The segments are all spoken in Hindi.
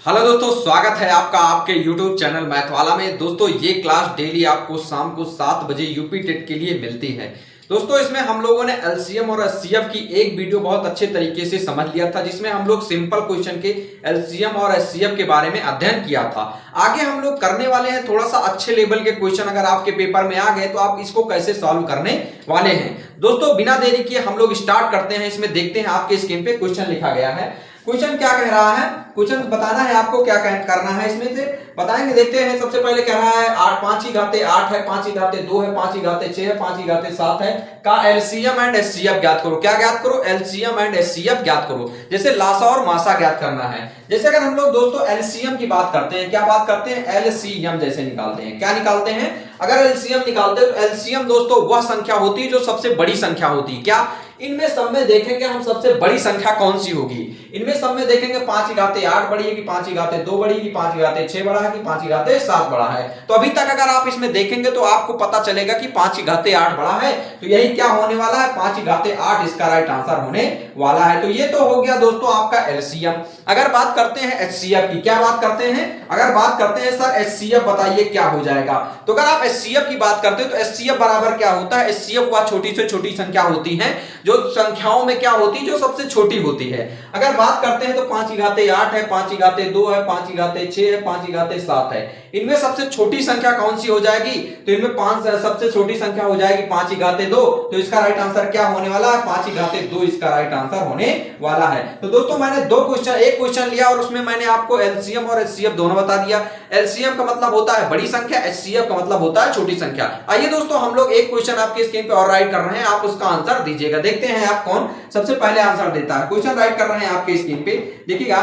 हेलो दोस्तों, स्वागत है आपका आपके YouTube चैनल मैथ वाला में। दोस्तों ये क्लास डेली आपको शाम को 7 बजे यूपी टेट के लिए मिलती है। दोस्तों इसमें हम लोगों ने एलसीएम और एचसीएफ की एक वीडियो बहुत अच्छे तरीके से समझ लिया था, जिसमें हम लोग सिंपल क्वेश्चन के एलसीएम और एचसीएफ के बारे में अध्ययन किया था। आगे हम लोग करने वाले हैं थोड़ा सा अच्छे लेवल के क्वेश्चन। अगर आपके पेपर में आ गए तो आप इसको कैसे सॉल्व करने वाले हैं। दोस्तों बिना देरी किए हम लोग स्टार्ट करते हैं। इसमें देखते हैं आपके स्क्रीन पे क्वेश्चन लिखा गया है। क्वेश्चन क्या कह रहा है, क्वेश्चन बताना है आपको क्या करना है। इसमें से बताएंगे, देखते हैं। सबसे पहले कह रहा है 8 5 की घाते 8 है, 5 की घाते 2 है, 5 की घाते 6 है, 5 की घाते 7 है का एलसीएम एंड एचसीएफ ज्ञात करो। क्या ज्ञात करो? एलसीएम एंड एचसीएफ ज्ञात करो। जैसे लासा और मासा ज्ञात करना है। जैसे अगर हम लोग दोस्तों एलसीएम की बात करते हैं, क्या बात करते हैं? एलसीएम जैसे निकालते हैं। क्या निकालते हैं? अगर एलसीएम निकालते हैं तो एलसीएम दोस्तों वह संख्या होती है जो सबसे बड़ी संख्या होती है। क्या इनमें सब में देखेंगे हम सबसे बड़ी संख्या कौन सी होगी? इनमें सब में देखेंगे 5 की घाते 8 बड़ी है कि 5 की घाते 2 बड़ी है कि 5 की घाते 6 बड़ा है कि 5 की घाते 7 बड़ा है। तो अभी तक अगर आप इसमें देखेंगे तो आपको पता चलेगा कि 5 की घाते 8 बड़ा है। तो यही क्या होने वाला है? 5 की घाते 8 इसका राइट आंसर होने वाला है। तो ये तो हो गया दोस्तों आपका एलसीएम। अगर बात करते हैं एचसीएफ की, क्या बात करते हैं? अगर बात करते हैं सर एचसीएफ बताइए क्या हो जाएगा। तो अगर आप एचसीएफ की बात करते हैं तो एचसीएफ बराबर क्या होता है? एचसीएफ वह छोटी से छोटी संख्या होती है जो संख्याओं में क्या होती है, जो सबसे छोटी होती है। अगर बात करते हैं तो 5 की घाते 8 है, 5 की घाते 2 है, 5 की घाते 6 है, 5 की घाते 7 है। इनमें सबसे छोटी संख्या कौन सी हो जाएगी? तो इनमें 5 सबसे छोटी संख्या हो जाएगी 5 की घाते 2। तो इसका राइट आंसर क्या होने वाला है? 5 की घाते 2 इसका राइट आंसर होने वाला है। तो दोस्तों मैंने दो क्वेश्चन, एक क्वेश्चन लिया और उसमें मैंने आपको एलसीएम और एचसीएफ दोनों बता दिया। एलसीएम का मतलब होता है बड़ी संख्या, एचसीएफ का मतलब होता है छोटी संख्या। आइए दोस्तों हम लोग एक क्वेश्चन आपके स्क्रीन पे और राइट कर रहे हैं, आप उसका आंसर दीजिएगा। देखते हैं आप कौन सबसे पहले आंसर देता है। क्वेश्चन राइट कर रहे हैं आपके स्क्रीन पे, देखिएगा।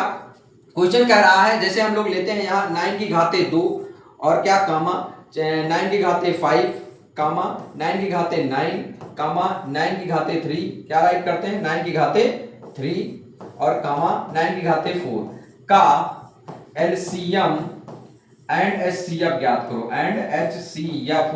क्वेश्चन कह रहा है, जैसे हम लोग लेते हैं यहाँ 9 की घाते 2 और क्या कामा 9 की घाते 5 कामा 9 की घाते 9 कामा 9 की घाते 3, क्या राइट करते हैं? 9 की घाते 3 और कामा 9 की घाते 4 का एलसीएम एंड एचसीएफ ज्ञात करो। एंड एचसीएफ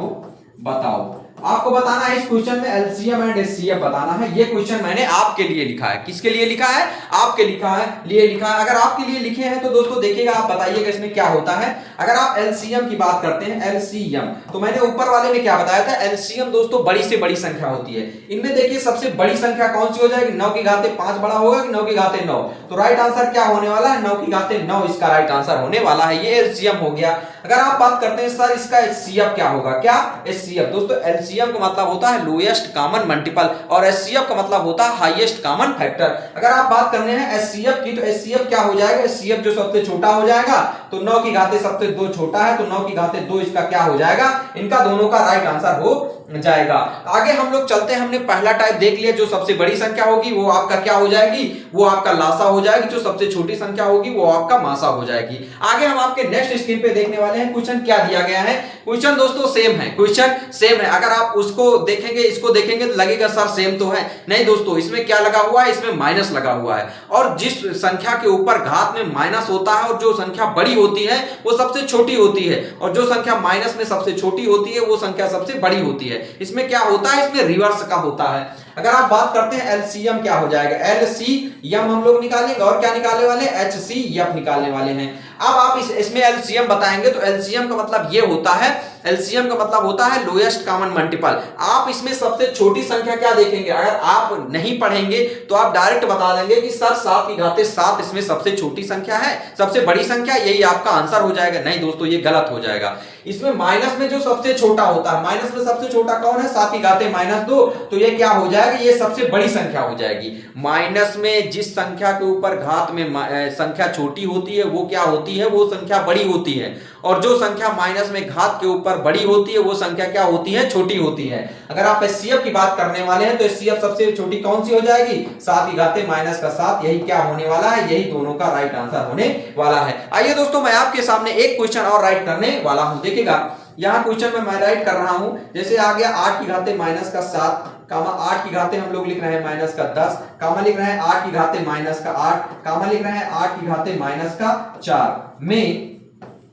बताओ। आपको बताना है इस क्वेश्चन में एलसीएम एंड एचसीएफ बताना है। ये क्वेश्चन मैंने आपके लिए लिखा है। किसके लिए लिखा है? आपके लिए लिखा है। अगर आपके लिए लिखे हैं तो दोस्तों देखिएगा, आप बताइएगा इसमें क्या होता है। अगर आप एलसीएम की बात करते हैं, एलसीएम तो मैंने ऊपर वाले में क्या बताया था? एलसीएम दोस्तों बड़ी से बड़ी संख्या होती है। इनमें देखिए सबसे बड़ी संख्या कौन सी हो जाएगी? 9 की घाते 5 बड़ा होगा कि 9 की घाते 9? तो राइट आंसर क्या होने वाला है? 9 की घाते 9 इसका राइट आंसर होने वाला है। ये एलसीएम हो गया। अगर आप बात करते हैं सर इसका एचसीएफ क्या होगा? क्या एचसीएफ? दोस्तों एलसीएम का मतलब होता है लोएस्ट कॉमन मल्टीपल और एचसीएफ का मतलब होता है हाईएस्ट कॉमन फैक्टर। अगर आप बात करने हैं एचसीएफ की तो एचसीएफ क्या हो जाएगा? एचसीएफ जो सबसे छोटा हो जाएगा, तो 9 की घाते सबसे 2 छोटा है, तो 9 की घाते 2 इसका क्या हो जाएगा? इनका दोनों का राइट आंसर हो जाएगा। आगे हम लोग चलते हैं। हमने पहला टाइप देख लिया, जो सबसे बड़ी संख्या होगी वो आपका क्या हो जाएगी? वो आपका लासा हो जाएगी। जो सबसे छोटी संख्या होगी वो आपका मासा हो जाएगी। आगे हम आपके नेक्स्ट स्क्रीन पे देखने वाले हैं। क्वेश्चन क्या दिया गया है? क्वेश्चन दोस्तों सेम है, क्वेश्चन सेम है। अगर आप उसको देखेंगे इसको देखेंगे तो लगेगा सर सेम तो है। नहीं दोस्तों, इसमें क्या लगा हुआ है? इसमें माइनस लगा हुआ है। और जिस संख्या के ऊपर घात में माइनस होता है और जो संख्या बड़ी होती है वो सबसे छोटी होती है, और जो संख्या माइनस में सबसे छोटी होती है वो संख्या सबसे बड़ी होती है। इसमें क्या होता है? इसमें रिवर्स का होता है। अगर आप बात करते हैं एलसीएम क्या हो जाएगा? एलसीएम हम लोग निकालेंगे और क्या निकालने वाले? एचसीएफ निकालने वाले हैं। अब आप इसमें एलसीएम बताएंगे तो एलसीएम का मतलब ये होता है, एलसीएम का मतलब होता है लोएस्ट कॉमन मल्टीपल। आप इसमें सबसे छोटी संख्या क्या देखेंगे? अगर आप नहीं पढ़ेंगे तो आप डायरेक्ट बता देंगे कि सर 7 की घाते 7 इसमें सबसे छोटी संख्या है, सबसे बड़ी संख्या, यही आपका आंसर हो जाएगा। नहीं दोस्तों, ये गलत हो जाएगा। इसमें माइनस में जो सबसे छोटा होता है, माइनस में सबसे छोटा कौन है? 7 की घाते -2, तो ये क्या हो जाएगा? ये सबसे बड़ी संख्या हो जाएगी। माइनस में जिस संख्या के ऊपर घात में संख्या छोटी होती है वो क्या होती है? वो संख्या बड़ी होती है। और जो संख्या माइनस में घात के ऊपर बड़ी होती है वो संख्या क्या होती है? छोटी होती है। अगर आप एचसीएफ की बात करने वाले हैं तो एचसीएफ सबसे छोटी कौन सी हो जाएगी? 7 की घाते -7। यही क्या होने वाला है? यही दोनों का राइट आंसर होने वाला है। आइए दोस्तों मैं आपके सामने एक क्वेश्चन और राइट करने वाला हूं। देखिएगा यहाँ क्वेश्चन में मैं राइट कर रहा हूं। जैसे आ गया 8 की घाते -7 कामा 8 की घाते हम लोग लिख रहे हैं -10 कामा लिख रहे हैं 8 की घाते -8 कामा लिख रहे हैं 8 की घाते -4 में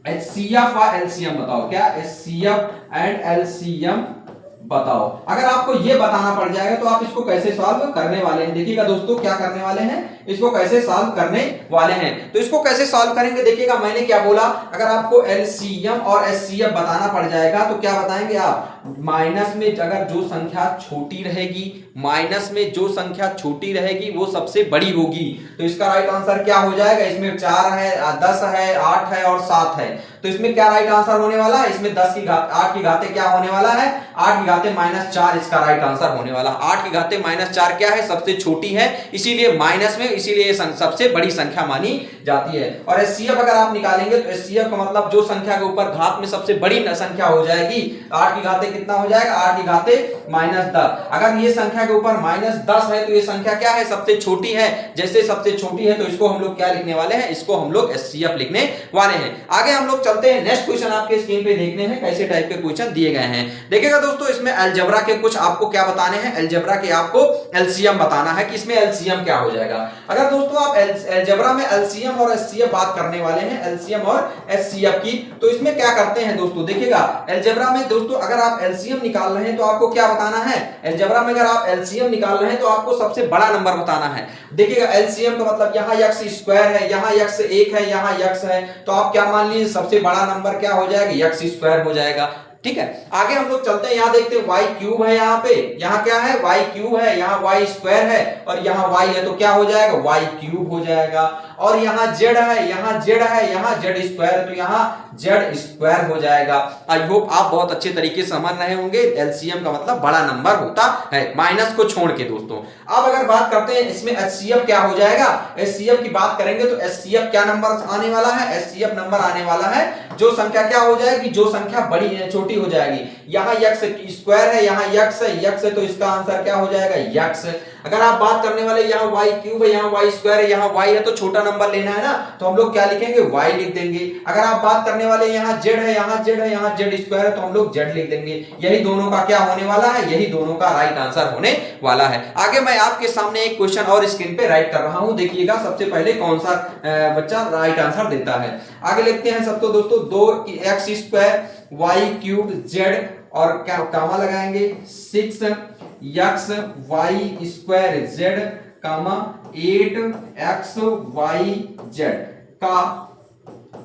एचसीएफ और एलसीएम बताओ। क्या एचसीएफ एंड एलसीएम बताओ। अगर आपको ये बताना पड़ जाएगा तो आप इसको कैसे सॉल्व करने वाले हैं? देखिएगा दोस्तों क्या करने वाले हैं, इसको कैसे सॉल्व करने वाले हैं। तो इसको कैसे सॉल्व करेंगे देखिएगा, मैंने क्या बोला, अगर आपको एलसीएम और एचसीएफ बताना पड़ जाएगा तो क्या बताएंगे आप, माइनस में अगर जो संख्या छोटी रहेगी, माइनस में जो संख्या छोटी रहेगी वो सबसे बड़ी होगी। तो इसका राइट आंसर क्या हो जाएगा, इसमें 4 है, 10 है, 8 है और 7 है। तो इसमें क्या राइट आंसर होने वाला है, इसमें 10 की घात 8 की घाते क्या होने वाला है, 8 की घाते -4 इसका राइट आंसर होने वाला। 8 की घाते -4 क्या है, सबसे छोटी है, इसीलिए माइनस में, इसीलिए सबसे बड़ी संख्या मानी जाती है। और एचसीएफ अगर आप निकालेंगे तो एचसीएफ का मतलब जो संख्या के ऊपर घात में सबसे बड़ी संख्या हो जाएगी। 8 की घाते कितना हो जाएगा, 8 की घाते -10। अगर ये संख्या के ऊपर -10 है तो ये संख्या क्या है, सबसे छोटी है। जैसे सबसे छोटी है तो इसको हम लोग क्या लिखने वाले हैं, इसको हम लोग एचसीएफ लिखने वाले हैं। आगे हम लोग चलते हैं, नेक्स्ट क्वेश्चन आपके स्क्रीन पे देखने हैं कैसे टाइप के क्वेश्चन दिए गए हैं। देखिएगा दोस्तों, इसमें अलजेब्रा के कुछ आपको क्या बताने हैं, अलजेब्रा के आपको एलसीएम बताना है कि इसमें एलसीएम क्या हो जाएगा। अगर दोस्तों आप अलजेब्रा में एलसीएम और एचसीएफ बात करने वाले हैं, एलसीएम और एचसीएफ की, तो इसमें क्या करते हैं दोस्तों, देखिएगा अलजेब्रा में दोस्तों अगर आप एलसीएम निकाल रहे हैं तो आपको क्या बताना है, अलजेब्रा में अगर आप एलसीएम निकाल रहे हैं तो आपको सबसे बड़ा नंबर बताना है। देखिएगा एलसीएम का मतलब यहाँ x स्क्वायर है, यहाँ x 1 है, यहाँ x है, तो आप क्या मान लीजिए सबसे बड़ा नंबर क्या हो जाएगा, x स्क्वायर हो जाएगा। ठीक है, आगे हम लोग चलते हैं, यहाँ देखते हैं y क्यूब है, यहाँ पे यहाँ क्या है, y क्यूब है, यहाँ y स्क्वायर है और यहाँ y है, तो क्या हो जाएगा, y क्यूब हो जाएगा। और यहाँ z है, यहाँ z है, यहाँ z स्क्वायर, तो यहाँ z स्क्वायर हो जाएगा। आई होप आप बहुत अच्छे तरीके से समझ रहे होंगे, एलसीएम का मतलब बड़ा नंबर होता है, माइनस को छोड़ के दोस्तों। अब अगर बात करते हैं इसमें एचसीएफ क्या हो जाएगा, एचसीएफ की बात करेंगे तो एचसीएफ क्या नंबर आने वाला है, एचसीएफ नंबर आने वाला है जो संख्या क्या हो जाएगी, जो संख्या बड़ी है, छोटी हो जाएगी। यहाँ x स्क्वायर है, यहाँ x है, तो इसका आंसर क्या हो जाएगा, x। अगर आप बात करने वाले यहाँ y क्यूब है, यहाँ y स्क्वायर है, यहाँ y है, तो छोटा नंबर लेना है ना, तो हम लोग क्या लिखेंगे, y लिख देंगे। अगर आप बात करने वाले यहाँ z है, यहाँ z है, यहाँ z स्क्वायर है, तो हम लोग z लिख देंगे। यही दोनों का क्या होने वाला है, यही दोनों का राइट आंसर होने वाला है। आगे मैं आपके सामने एक क्वेश्चन और स्क्रीन पे राइट कर रहा हूं, देखिएगा सबसे पहले कौन सा बच्चा राइट आंसर देता है। आगे लिखते हैं सब, तो दोस्तों 2x square y cube z और क्या कामा लगाएंगे 6x y स्क्वायर z कामा 8x y z का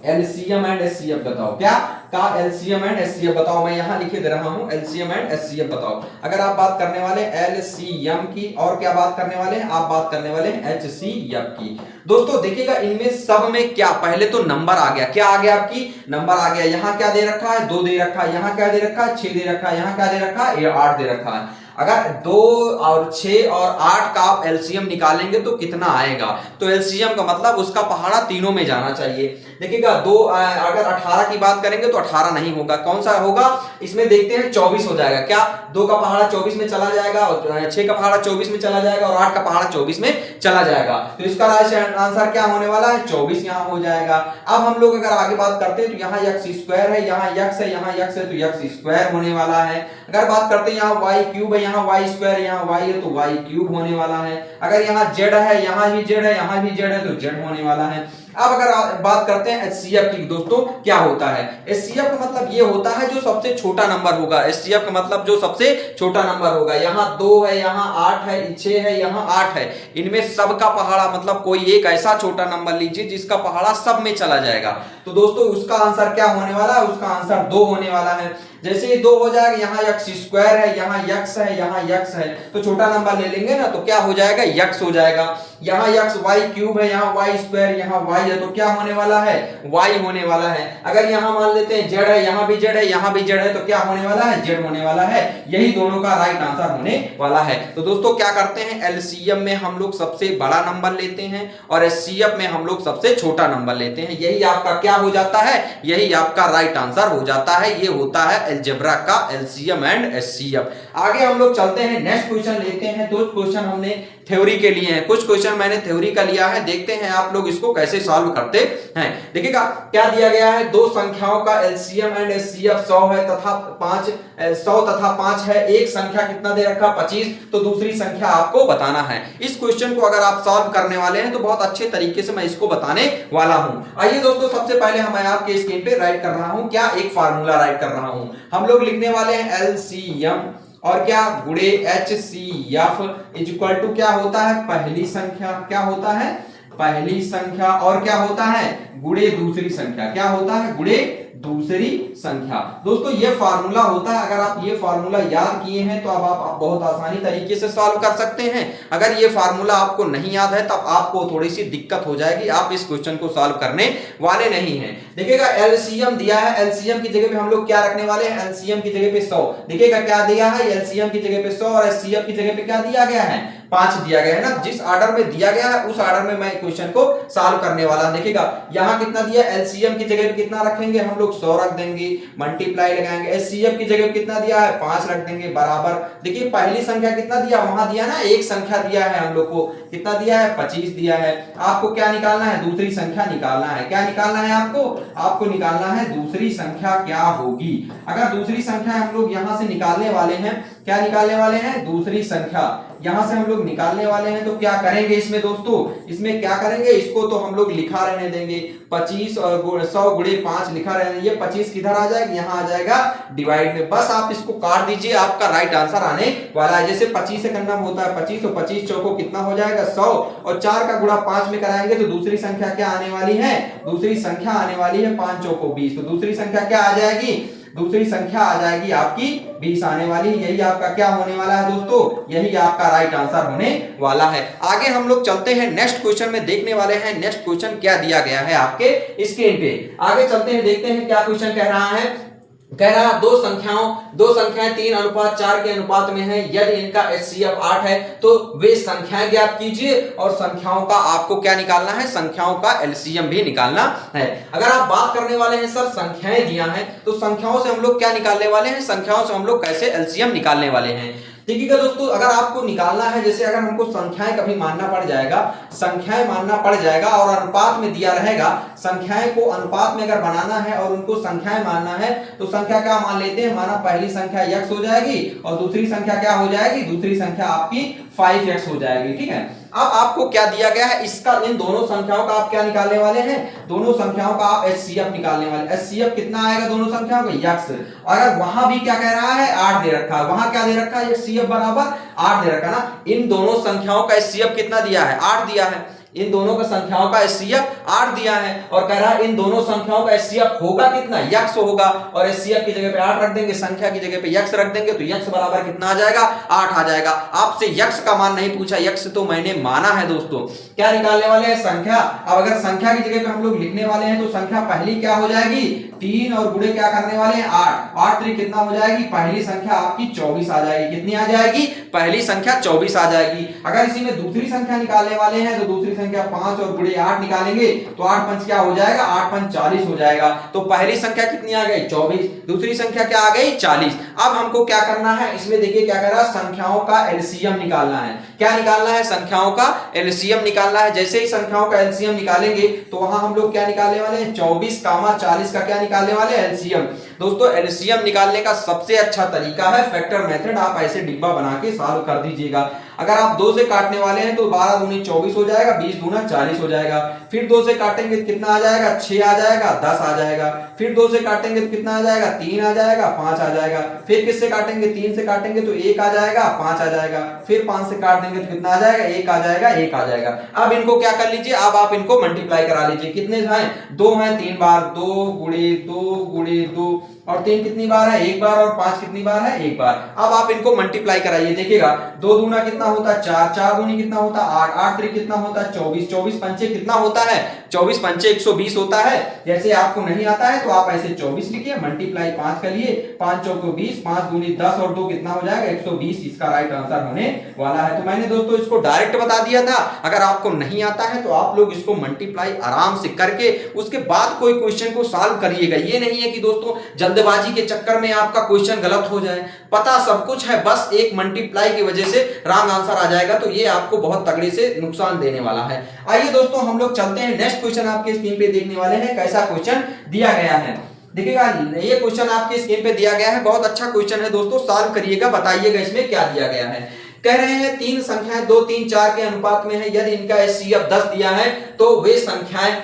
एलसीएम एंड एचसीएफ बताओ, क्या का एलसीएम एंड एचसीएफ बताओ। मैं यहां लिखे दे रहा हूं एलसीएम एंड एचसीएफ बताओ। अगर आप बात करने वाले एलसीएम की और क्या बात करने वाले हैं, आप बात करने वाले हैं एचसीएफ की। दोस्तों देखिएगा इनमें सब में क्या, पहले तो नंबर आ गया, क्या आ गया आपकी, नंबर आ गया। यहाँ क्या दे रखा है, 2 दे रखा है, यहाँ क्या दे रखा है, 6 दे रखा है, यहाँ क्या दे रखा है, 8 दे रखा है। अगर 2 और 6 और 8 का आप एलसीएम निकालेंगे तो कितना आएगा, तो एलसीएम का मतलब उसका पहाड़ा तीनों में जाना चाहिए। देखिएगा अगर 18 की बात करेंगे तो 18 नहीं होगा, कौन सा होगा, इसमें देखते हैं 24 हो जाएगा। क्या 2 का पहाड़ा 24 में चला जाएगा और 6 का पहाड़ा 24 में चला जाएगा और 8 का पहाड़ा 24 में चला जाएगा, तो इसका आंसर क्या होने वाला है, 24 यहाँ हो जाएगा। अब हम लोग अगर आगे बात करते हैं तो यहाँ x स्क्वायर है, यहाँ x है, यहाँ x है, तो x स्क्वायर होने वाला है। अगर बात करते हैं यहाँ y क्यूब है, यहाँ y स्क्वायर, यहाँ y है, तो y क्यूब होने वाला है। अगर यहाँ z है, यहाँ भी z है, यहाँ भी z है, तो z होने वाला है। अब अगर बात करते हैं एचसीएफ की, दोस्तों क्या होता है, एचसीएफ का मतलब ये होता है जो सबसे छोटा नंबर होगा। एचसीएफ का मतलब जो सबसे छोटा नंबर होगा। यहाँ 2 है, यहाँ 8 है, 6 है, यहाँ 8 है, इनमें सबका पहाड़ा मतलब कोई एक ऐसा छोटा नंबर लीजिए जिसका पहाड़ा सब में चला जाएगा, तो दोस्तों उसका आंसर क्या होने वाला है, उसका आंसर 2 होने वाला है। जैसे ही 2 हो जाएगा, यहाँ x स्क्वायर है, यहाँ x है, यहाँ x है, तो छोटा नंबर ले लेंगे ना, तो क्या हो जाएगा, x हो जाएगा। यहाँ x y क्यूब है, यहाँ y स्क्वायर, यहाँ y है, तो क्या होने वाला है, y होने वाला है। अगर यहाँ मान लेते हैं z है, यहाँ भी z है, यहाँ भी z है, तो क्या होने वाला है, z होने वाला है। यही दोनों का राइट आंसर होने वाला है। तो दोस्तों क्या करते हैं, एलसीएम में हम लोग सबसे बड़ा नंबर लेते हैं और एचसीएफ में हम लोग सबसे छोटा नंबर लेते हैं। यही आपका क्या हो जाता है, यही आपका राइट आंसर हो जाता है। ये होता है अलजेब्रा का एलसीएम एंड एचसीएफ। आगे हम लोग चलते हैं, नेक्स्ट क्वेश्चन लेते हैं। दो क्वेश्चन हमने थ्योरी के लिए हैं, कुछ क्वेश्चन मैंने थ्योरी का लिया है, देखते हैं आप लोग इसको कैसे सॉल्व करते हैं। देखिएगा क्या दिया गया है, दो संख्याओं का एलसीएम एंड एचसीएफ 100 है तथा 5 है। एक संख्या कितना दे रखा, 25, तो दूसरी संख्या आपको बताना है। इस क्वेश्चन को अगर आप सॉल्व करने वाले हैं तो बहुत अच्छे तरीके से मैं इसको बताने वाला हूं। आइए दोस्तों, सबसे पहले मैं आपके स्क्रीन पे राइट कर रहा हूं, क्या एक फार्मूला राइट कर रहा हूं। हम लोग लिखने वाले हैं एलसीएम और क्या गुणे HCF इज इक्वल टू क्या होता है, पहली संख्या, क्या होता है, पहली संख्या, और क्या होता है, गुणे दूसरी संख्या, क्या होता है, गुणे दूसरी संख्या। दोस्तों ये फार्मूला होता है, अगर आप ये फार्मूला याद किए हैं तो अब आप बहुत आसानी तरीके से सॉल्व कर सकते हैं। अगर ये फार्मूला आपको नहीं याद है तब आपको थोड़ी सी दिक्कत हो जाएगी, आप इस क्वेश्चन को सॉल्व करने वाले नहीं हैं। देखिएगा एलसीएम दिया है, एलसीएम की जगह पे हम लोग क्या रखने वाले हैं, एलसीएम की जगह पे 100। देखिएगा क्या दिया है, एलसीएम की जगह पे 100 और एचसीएफ की जगह पे क्या दिया गया है, 5 दिया गया है ना। जिस ऑर्डर में दिया गया है उस ऑर्डर में मैं क्वेश्चन को सॉल्व करने वाला। देखिएगा यहां कितना दिया, एलसीएम की जगह पे कितना रखेंगे हम लोग, 100 रख देंगे, मल्टीप्लाई लगाएंगे। एचसीएफ की जगह पे कितना दिया है, 5 रख देंगे, बराबर। देखिए पहली संख्या कितना दिया, वहां दिया ना, एक संख्या दिया है हम लोग को, कितना दिया है, 25 दिया है। आपको क्या निकालना है, दूसरी संख्या निकालना है। क्या निकालना है आपको, आपको निकालना है दूसरी संख्या क्या होगी। अगर दूसरी संख्या हम लोग यहां से निकालने वाले हैं, क्या निकालने वाले हैं, दूसरी संख्या यहां से हम लोग निकालने वाले हैं, तो क्या करेंगे इसमें दोस्तों, इसमें क्या करेंगे, इसको तो हम लोग लिखा रहने देंगे, 25 और 100 गुणे 5 लिखा रहने देंगे। 25 किधर आ जाएगा, यहां आ जाएगा डिवाइड में, बस आप इसको काट दीजिए, आपका राइट आंसर आने वाला है। जैसे 25 से करना होता है 25, तो 25 चौको कितना हो जाएगा, 100, और 4 का गुणा 5 में कराएंगे तो दूसरी संख्या क्या आने वाली है, दूसरी संख्या आने वाली है 5 चौको 20, तो दूसरी संख्या क्या आ जाएगी, दूसरी संख्या आ जाएगी आपकी 20 आने वाली। यही आपका क्या होने वाला है दोस्तों, यही आपका राइट आंसर होने वाला है। आगे हम लोग चलते हैं, नेक्स्ट क्वेश्चन में देखने वाले हैं, नेक्स्ट क्वेश्चन क्या दिया गया है आपके स्क्रीन पे। आगे चलते हैं, देखते हैं क्या क्वेश्चन कह रहा है। कह रहा दो संख्याएं 3:4 के अनुपात में है, यदि इनका HCF 8 है तो वे संख्याएं ज्ञात कीजिए, और संख्याओं का आपको क्या निकालना है, संख्याओं का LCM भी निकालना है। अगर आप बात करने वाले हैं सर संख्याएं दिया है, तो संख्याओं से हम लोग क्या निकालने वाले हैं, संख्याओं से हम लोग कैसे LCM निकालने वाले हैं। देखिएगा दोस्तों, अगर आपको निकालना है, जैसे अगर हमको संख्याएं कभी मानना पड़ जाएगा, संख्याएं मानना पड़ जाएगा और अनुपात में दिया रहेगा, संख्याएं को अनुपात में अगर बनाना है और उनको संख्याएं मानना है, तो संख्या क्या मान लेते हैं, माना पहली संख्या x हो जाएगी और दूसरी संख्या क्या हो जाएगी, दूसरी संख्या आपकी 5x हो जाएगी, ठीक है। अब आपको क्या दिया गया है, इसका इन दोनों संख्याओं का आप क्या निकालने वाले हैं, दोनों संख्याओं का आप HCF निकालने वाले। HCF कितना आएगा दोनों संख्याओं का, x। अगर वहां भी क्या कह रहा है, 8 दे रखा है, वहां क्या दे रखा है, HCF बराबर 8 दे रखा ना। इन दोनों संख्याओं का HCF कितना दिया है, 8 दिया है। इन दोनों का संख्याओं का HCF 8 दिया है, और कह रहा है इन दोनों संख्याओं का HCF होगा कितना, x होगा, और HCF की जगह पे 8 रख देंगे, संख्या की जगह पे x रख देंगे, तो x बराबर कितना आ जाएगा, 8 आ जाएगा। आपसे x का मान नहीं पूछा, x तो मैंने माना है दोस्तों। क्या निकालने वाले हैं, संख्या। अब अगर संख्या की जगह पे हम लोग लिखने वाले हैं, तो संख्या पहली क्या हो जाएगी, 3, और गुणे क्या करने वाले हैं, 8। 8 3 कितना हो जाएगी, पहली संख्या आपकी 24 आ जाएगी। कितनी आ जाएगी, पहली संख्या 24 आ जाएगी। अगर इसी में दूसरी संख्या निकालने वाले हैं, तो दूसरी संख्या 5 और गुणे 8 निकालेंगे, तो 8 5 क्या हो जाएगा, 8 5 40 हो जाएगा। तो पहली संख्या कितनी आ गई, 24, दूसरी संख्या क्या आ गई, 40। अब हमको क्या करना है, इसमें देखिए क्या कह रहा है, संख्याओं का LCM निकालना है। क्या निकालना है, संख्याओं का LCM निकालना है। जैसे ही संख्याओं का LCM निकालेंगे, तो वहां हम लोग क्या निकालने वाले हैं, 24, 40 का क्या निकालने वाले हैं, LCM। दोस्तों LCM निकालने का सबसे अच्छा तरीका है फैक्टर मेथड। आप ऐसे डिब्बा बना के सॉल्व कर दीजिएगा। अगर आप 2 से काटने वाले हैं, तो 12 दूनी 24 हो जाएगा, 20 दूना 40 हो जाएगा। फिर 2 से काटेंगे तो कितना आ जाएगा, 6 आ जाएगा, 10 आ जाएगा। फिर 2 से काटेंगे तो कितना आ जाएगा, 3 आ जाएगा, 5 आ जाएगा। फिर किससे काटेंगे, 3 से काटेंगे तो 1 आ जाएगा, 5 आ जाएगा। फिर 5 से काट देंगे तो कितना आ जाएगा, 1 आ जाएगा, 1 आ जाएगा। अब इनको क्या कर लीजिए, अब आप इनको मल्टीप्लाई करा लीजिए। कितने हैं, 2 हैं, 3 बार, 2 गुणे 2 गुणे 2, और 3 कितनी बार है, 1 बार, और 5 कितनी बार है, 1 बार। अब आप इनको मल्टीप्लाई कराइए, देखिएगा 2 दूना कितना होता है, 4, 4 दूनी कितना होता है, 8, 8 3 कितना होता है, 24, 24 पंचे कितना होता है, 24 पंचे 120 होता है। जैसे आपको नहीं आता है तो आप ऐसे 24 लिखिए, मल्टीप्लाई 5 करिए, 5 चौको 20, 5 दूनी 10 और 2 कितना हो जाएगा, 120। इसका राइट आंसर होने वाला है। तो मैंने दोस्तों इसको डायरेक्ट बता दिया था। अगर आपको नहीं आता है तो आप लोग इसको मल्टीप्लाई आराम से करके उसके बाद कोई क्वेश्चन को सॉल्व करिएगा। ये नहीं है कि दोस्तों जल्दबाजी के चक्कर में आपका क्वेश्चन गलत हो जाए, पता सब कुछ है, बस एक मल्टीप्लाई की वजह से रॉन्ग आंसर आ जाएगा, तो ये आपको बहुत तगड़े से नुकसान देने वाला है। आइए दोस्तों हम लोग चलते हैं, नेक्स्ट क्वेश्चन आपके स्क्रीन पे देखने वाले हैं। कैसा क्वेश्चन दिया गया है, देखिएगा ये क्वेश्चन आपके स्क्रीन पे दिया गया है, बहुत अच्छा क्वेश्चन है दोस्तों, सॉल्व करिएगा, बताइएगा इसमें क्या दिया गया है। कह रहे हैं तीन संख्याएं 2, 3, 4 के अनुपात में है, यदि इनका एचसीएफ 10 दिया है तो वे संख्याएं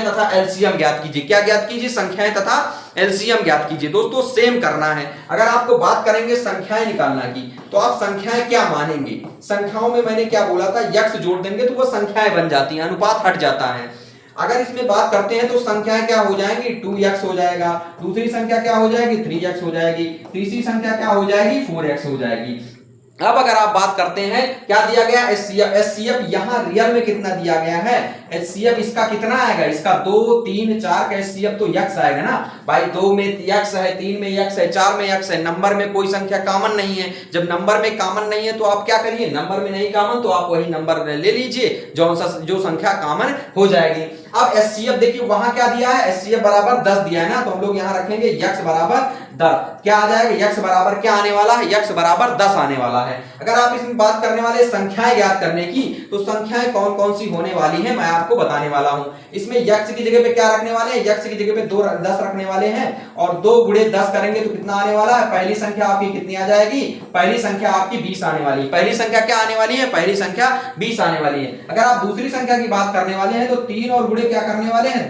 तथा एलसीएम ज्ञात कीजिए। क्या ज्ञात कीजिए? संख्याएं तथा एलसीएम ज्ञात कीजिए। दोस्तों सेम करना है। अगर आपको बात करेंगे संख्याएं निकालना की, तो आप संख्याएं क्या मानेंगे? संख्याओं में मैंने क्या बोला था, यक्स जोड़ देंगे तो वो संख्याएं बन जाती हैं, अनुपात हट जाता है। अगर इसमें बात करते हैं तो संख्याएं क्या हो जाएंगी, 2x हो जाएगा, दूसरी संख्या क्या हो जाएगी, 3x हो जाएगी, तीसरी संख्या क्या हो जाएगी, 4x हो जाएगी। अब अगर आप बात करते हैं क्या दिया गया, एचसीएफ यहां रियल में कितना दिया गया है, एचसीएफ इसका कितना आएगा, इसका 2, 3, 4 का एचसीएफ तो यक्स आएगा ना भाई। 2 में यक्स है, 3 में यक्स है, 4 में यक्स है। नंबर में कोई संख्या कॉमन नहीं है। जब नंबर में कॉमन नहीं है तो आप क्या करिए, नंबर में नहीं कॉमन तो आप वही नंबर ले लीजिए जो संख्या कॉमन हो जाएगी। अब एचसीएफ देखिए वहां क्या दिया है, एचसीएफ बराबर 10 दिया है ना, तो हम लोग यहां रखेंगे यक्स बराबर 10। क्या आ जाएगा, यक्स बराबर क्या आने वाला है, यक्स बराबर 10 आने वाला है। अगर आप इसमें बात करने वाले संख्याएं ज्ञात करने की, तो संख्याएं कौन कौन सी होने वाली है मैं आपको बताने वाला हूं। इसमें यक्स की जगह पे क्या रखने वाले हैं, यक्स की जगह पे 10 रखने वाले हैं, और 2 गुणे 10 करेंगे तो कितना आने वाला है, पहली संख्या आपकी कितनी आ जाएगी, पहली संख्या आपकी 20 आने वाली है। पहली संख्या क्या आने वाली है, पहली संख्या 20 आने वाली है। अगर आप दूसरी संख्या की बात करने वाले हैं तो 3 और गुणे क्या करने वाले हैं,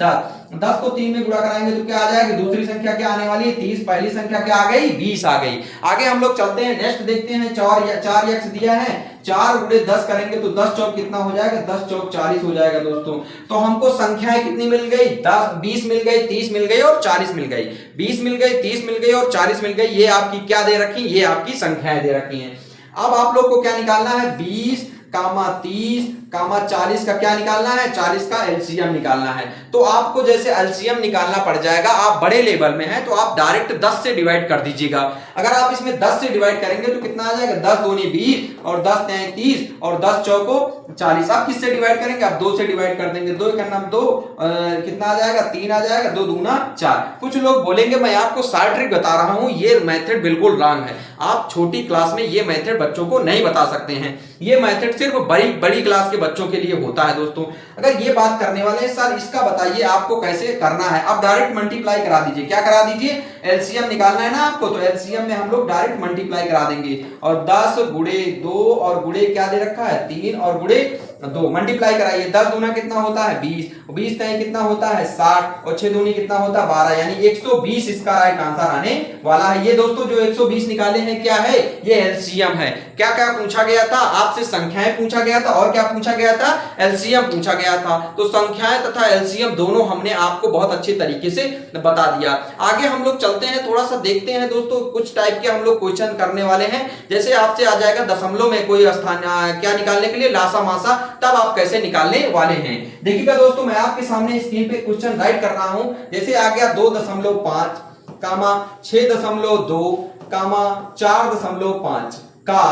10 को 3 में गुणा कराएंगे तो क्या आ जाएगी, दूसरी संख्या क्या आने वाली है, 30, पहली संख्या क्या आ गई, 20 आ गई। आगे हम लोग चलते हैं, नेक्स्ट देखते हैं, 4 यक्स दिया है, 4 गुणे 10 करेंगे तो 10 चौक कितना हो जाएगा, 10 चौक 40 हो जाएगा दोस्तों। तो हमको संख्याएं कितनी मिल गई, 20 मिल गई, 30 मिल गई और 40 मिल गई। 20 मिल गई, 30 मिल गई और 40 मिल गई। ये आपकी क्या दे रखी, ये आपकी संख्याएं दे रखी हैं। अब आप लोग को क्या निकालना है, 20, 30, 40 का क्या निकालना है, 40 का एलसीएम निकालना है। तो आपको जैसे एलसीएम निकालना पड़ जाएगा, आप बड़े लेवल में हैं तो आप डायरेक्ट 10 से डिवाइड कर दीजिएगा। अगर आप इसमें 10 से डिवाइड करेंगे तो कितना आ जाएगा, 10 दूनी 20 और 10 तिहाई 30 और 10 चौको 40। आप किससे डिवाइड करेंगे, आप 2 से डिवाइड कर देंगे। 2 का नाम 2 कितना आ जाएगा, 3 आ जाएगा, 2 दूना 4। कुछ लोग बोलेंगे मैं आपको शॉर्ट ट्रिक बता रहा हूं, ये मेथड बिल्कुल रॉन्ग है। आप छोटी क्लास में ये मेथड बच्चों को नहीं बता सकते हैं। ये मेथड सिर्फ बड़ी क्लास के बच्चों के लिए होता है दोस्तों। अगर ये बात करने वाले हैं सर इसका बताइए आपको कैसे करना है, आप डायरेक्ट मल्टीप्लाई करा दीजिए। क्या करा दीजिए, एलसीएम निकालना है ना आपको, तो एलसीएम में हम लोग डायरेक्ट मल्टीप्लाई करा देंगे। और 10 गुणे 2 और गुणे क्या दे रखा है, 3 और गुणे 2 मल्टीप्लाई कराइए। 10 दूना कितना होता है, 20, 20 तय कितना होता है, 60 और 6 दूनी कितना होता है, 12, यानी 120 इसका राइट आंसर आने वाला है। ये दोस्तों जो 120 निकाले हैं क्या है, ये एलसीएम है। क्या क्या पूछा गया था आपसे, संख्याएं पूछा गया था और क्या पूछा गया था, एलसीएम पूछा गया था। तो संख्याएं तथा एलसीएम दोनों हमने आपको बहुत अच्छे तरीके से बता दिया। आगे हम लोग चलते हैं, थोड़ा सा देखते हैं दोस्तों, कुछ टाइप के हम लोग क्वेश्चन करने वाले हैं। जैसे आपसे आ जाएगा दशमलव में कोई स्थान क्या निकालने के लिए, लासा मासा, तब आप कैसे निकालने वाले हैं। देखिएगा दोस्तों मैं आपके सामने स्क्रीन पे क्वेश्चन राइट कर रहा हूं। जैसे आ गया 2.5 कामा 6.2 कामा 4.5 का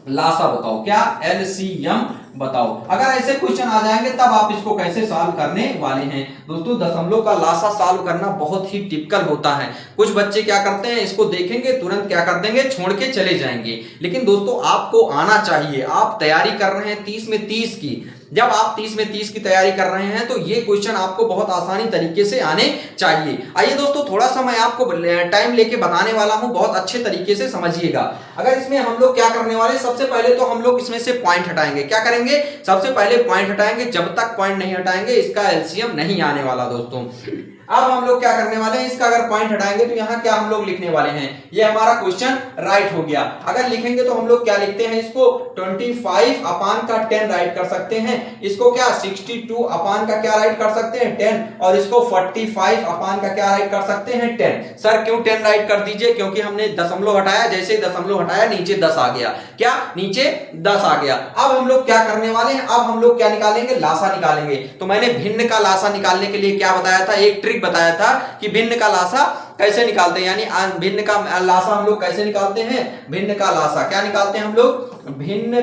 लासा बताओ, क्या एलसीएम बताओ। अगर ऐसे क्वेश्चन आ जाएंगे तब आप इसको कैसे सॉल्व करने वाले हैं। दोस्तों दशमलव का लासा सॉल्व करना बहुत ही टिपिकल होता है। कुछ बच्चे क्या करते हैं, इसको देखेंगे तुरंत क्या कर देंगे, छोड़ के चले जाएंगे। लेकिन दोस्तों आपको आना चाहिए। आप तैयारी कर रहे हैं 30 में 30 की, जब आप 30 में 30 की तैयारी कर रहे हैं तो ये क्वेश्चन आपको बहुत आसानी तरीके से आने चाहिए। आइए दोस्तों थोड़ा सा मैं आपको टाइम लेके बताने वाला हूं, बहुत अच्छे तरीके से समझिएगा। अगर इसमें हम लोग क्या करने वाले, सबसे पहले तो हम लोग इसमें से पॉइंट हटाएंगे। क्या करेंगे, सबसे पहले पॉइंट हटाएंगे। जब तक पॉइंट नहीं हटाएंगे इसका एलसीएम नहीं आने वाला दोस्तों। अब हम लोग क्या करने वाले हैं, इसका अगर पॉइंट हटाएंगे तो यहाँ क्या हम लोग लिखने वाले हैं, ये हमारा क्वेश्चन राइट हो गया। अगर लिखेंगे तो हम लोग क्या लिखते हैं, इसको 25 अपान का 10 राइट कर सकते हैं। इसको क्या 62 अपान का क्या राइट कर सकते हैं, 10, और इसको 45 अपान का क्या राइट कर सकते हैं, 10। सर क्यों 10 राइट कर दीजिए, क्योंकि हमने दशमलव हटाया, जैसे दशमलव हटाया नीचे 10 आ गया। क्या नीचे 10 आ गया। अब हम लोग क्या करने वाले हैं, अब हम लोग क्या निकालेंगे, लासा निकालेंगे। तो मैंने भिन्न का लासा निकालने के लिए क्या बताया था, एक ट्रिक बताया था कि भिन्न का लासा कैसे निकालते हैं, यानी भिन्न का लासा हम लोग कैसे निकालते हैं, भिन्न का लासा क्या निकालते हैं हम लोग, भिन्न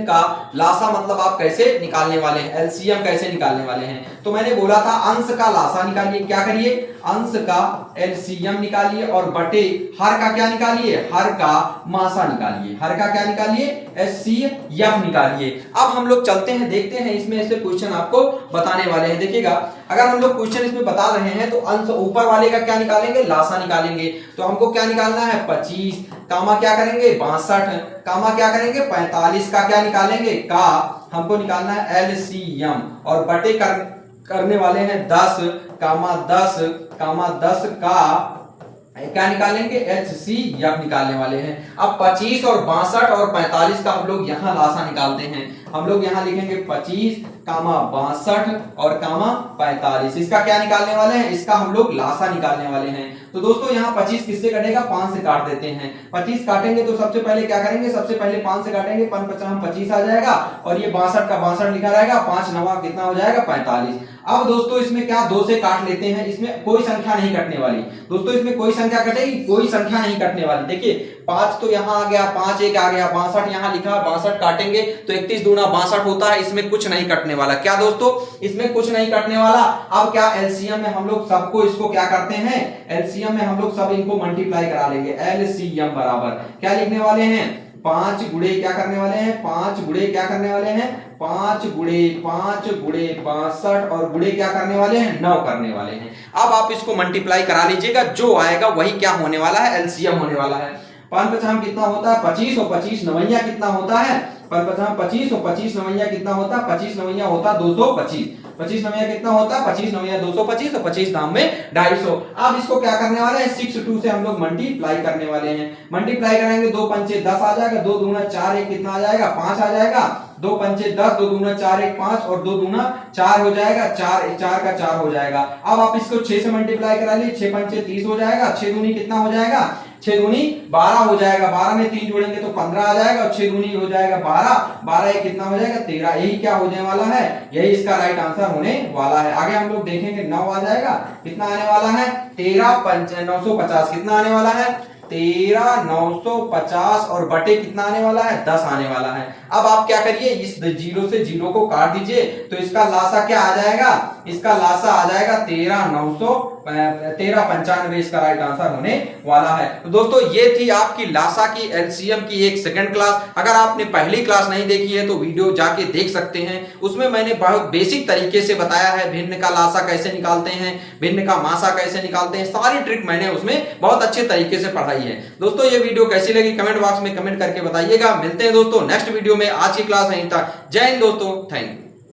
का लासा मतलब आप कैसे निकालने वाले हैं, एलसीएम कैसे निकालने वाले हैं। तो मैंने बोला था अंश का लासा निकालिए। क्या करिए, अंश का एलसीएम निकालिए और बटे हर का क्या निकालिए, हर का मासा निकालिए, हर का क्या निकालिए, एचसीएफ निकालिए। अब हम लोग चलते हैं, देखते हैं इसमें ऐसे क्वेश्चन आपको बताने वाले हैं। देखिएगा अगर हम लोग क्वेश्चन इसमें बता रहे हैं तो अंश ऊपर वाले का क्या निकालेंगे, लासा निकालेंगे। तो हमको क्या निकालना है, 25 कामा क्या करेंगे 62 कामा क्या करेंगे 45 का क्या निकालेंगे, का हमको निकालना है एलसीएम और बटे करने वाले हैं 10 कामा 10 का क्या निकालेंगे, एचसीएफ निकालने वाले हैं। अब 25 और 62 और 45 का हम लोग यहां लासा निकालते हैं। हम लोग यहां लिखेंगे 25 कामा 62 और कामा 45, इसका क्या निकालने वाले हैं, इसका हम लोग लासा निकालने वाले हैं। तो दोस्तों यहाँ 25 किससे कटेगा, 5 से काट देते हैं। 25 काटेंगे तो सबसे पहले क्या करेंगे, सबसे पहले 5 से काटेंगे, 5 5 25 आ जाएगा और ये 62 का 62 लिखा रहेगा, 5 9 कितना हो जाएगा 45। अब दोस्तों इसमें क्या 2 से काट लेते हैं, इसमें कोई संख्या नहीं कटने वाली। दोस्तों इसमें कोई संख्या कटेगी, कोई संख्या नहीं कटने वाली। देखिए 5 तो यहाँ आ गया, 5 1 आ गया, 62 यहाँ लिखा, 62 काटेंगे तो 31 दूना 62 होता है, इसमें कुछ नहीं कटने वाला। क्या दोस्तों, इसमें कुछ नहीं कटने वाला। अब क्या एलसीएम में हम लोग सबको इसको क्या करते हैं, एलसीएम में हम लोग सब इनको मल्टीप्लाई करा लेंगे। एलसीएम बराबर क्या लिखने वाले हैं, 5 गुणे क्या करने वाले हैं, 5 गुणे क्या करने वाले हैं, 5 गुणे 62 और गुणे क्या करने वाले हैं, 9 करने वाले हैं। अब आप इसको मल्टीप्लाई करा लीजिएगा, जो आएगा वही क्या होने वाला है, एलसीएम होने वाला है। 5 5 कितना होता है 25 और 25 नवैया कितना होता है, 5 5 25 और 25 नवैया कितना होता है, 25 नवैया होता है 225, 25 नवैया कितना होता है, 25 नवैया 225 और 25 नाम में 250। अब इसको क्या करने वाले हैं, 6 2 से हम लोग मल्टीप्लाई करने वाले हैं। मल्टीप्लाई करेंगे 2 पंचे 10 आ जाएगा, 2 दूना 4 1 कितना आ जाएगा 5 आ जाएगा, 2 पंचे 10, 2 दूना 4 1 5 और 2 दूना 4 हो जाएगा, 4 का 4 हो जाएगा। अब आप इसको 6 से मल्टीप्लाई करा लीजिए, 6 पंचे 30 हो जाएगा, 6 दूनी कितना हो जाएगा, 6 दूनी 12 हो जाएगा, 12 में 3 जोड़ेंगे तो 15 आ जाएगा और 6 दूनी हो जाएगा 12, 12 एक कितना हो जाएगा 13। यही क्या होने वाला है, यही इसका राइट आंसर होने वाला है। आगे हम लोग देखेंगे 9 आ जाएगा, कितना आने वाला है 13 950, कितना आने वाला है 13 950 और बटे कितना आने वाला है 10 आने वाला है। अब आप क्या करिए, इस 0 से 0 को काट दीजिए तो इसका लासा क्या आ जाएगा, इसका लासा आ जाएगा 1395, इसका राइट आंसर होने वाला है। तो दोस्तों ये थी आपकी लासा की एलसीएम की एक सेकंड क्लास। अगर आपने पहली क्लास नहीं देखी है तो वीडियो जाके देख सकते हैं, उसमें मैंने बहुत बेसिक तरीके से बताया है भिन्न का लासा कैसे निकालते हैं, भिन्न का मासा कैसे निकालते हैं, सारी ट्रिक मैंने उसमें बहुत अच्छे तरीके से पढ़ाई है। दोस्तों ये वीडियो कैसी लगी कमेंट बॉक्स में कमेंट करके बताइएगा। मिलते हैं दोस्तों नेक्स्ट वीडियो में, आज की क्लास यहीं तक। जय हिंद दोस्तों, थैंक यू।